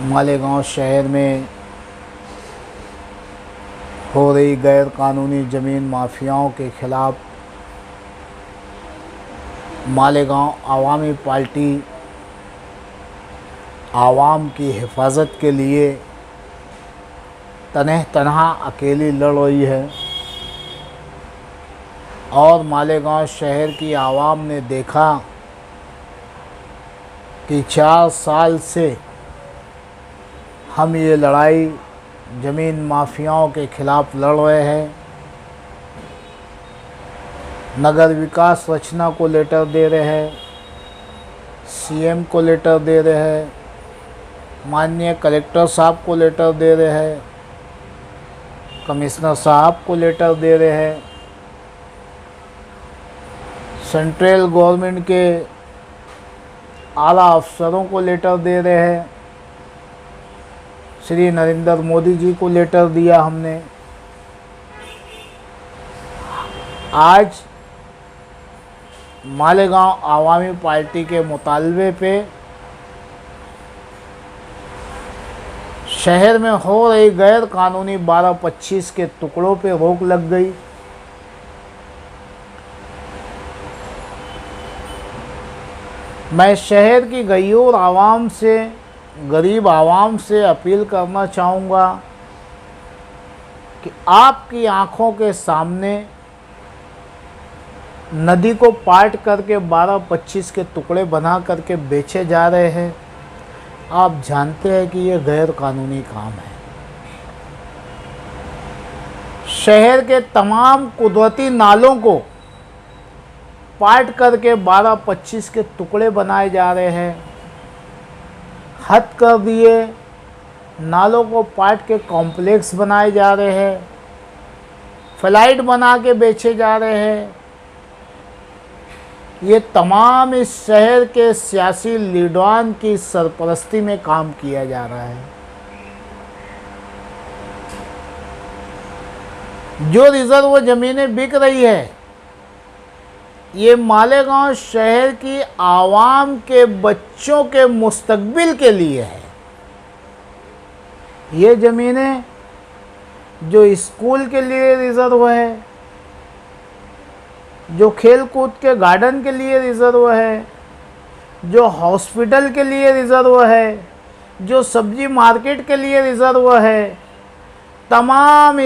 मालेगांव शहर में हो रही गैर कानूनी ज़मीन माफियाओं के खिलाफ मालेगांव आवामी पार्टी आवाम की हिफाजत के लिए तनह तनहा अकेली लड़ रही है और मालेगांव शहर की आवाम ने देखा कि 4 साल से हम ये लड़ाई ज़मीन माफियाओं के खिलाफ लड़ रहे हैं। नगर विकास रचना को लेटर दे रहे हैं, सीएम को लेटर दे रहे हैं, माननीय कलेक्टर साहब को लेटर दे रहे हैं, कमिश्नर साहब को लेटर दे रहे हैं, सेंट्रल गवर्नमेंट के आला अफसरों को लेटर दे रहे हैं, श्री नरेंद्र मोदी जी को लेटर दिया हमने। आज मालेगांव आवामी पार्टी के मुतालबे पे शहर में हो रही गैर कानूनी 12-25 के टुकड़ों पे रोक लग गई। मैं शहर की गरीब आवाम से अपील करना चाहूँगा कि आपकी आँखों के सामने नदी को पाट करके 12-25 के टुकड़े बना करके बेचे जा रहे हैं। आप जानते हैं कि ये गैर कानूनी काम है। शहर के तमाम कुदरती नालों को पाट करके 12-25 के टुकड़े बनाए जा रहे हैं। हद कर दिए, नालों को पाट के कॉम्प्लेक्स बनाए जा रहे हैं, फ्लाइट बना के बेचे जा रहे हैं। ये तमाम इस शहर के सियासी लीडरान की सरपरस्ती में काम किया जा रहा है। जो रिजर्व ज़मीनें बिक रही है, ये मालेगांव शहर की आवाम के बच्चों के मुस्तकबिल के लिए है। ये ज़मीनें जो स्कूल के लिए रिज़र्व है, जो खेल कूद के गार्डन के लिए रिज़र्व है, जो हॉस्पिटल के लिए रिज़र्व है, जो सब्जी मार्केट के लिए रिज़र्व है, तमाम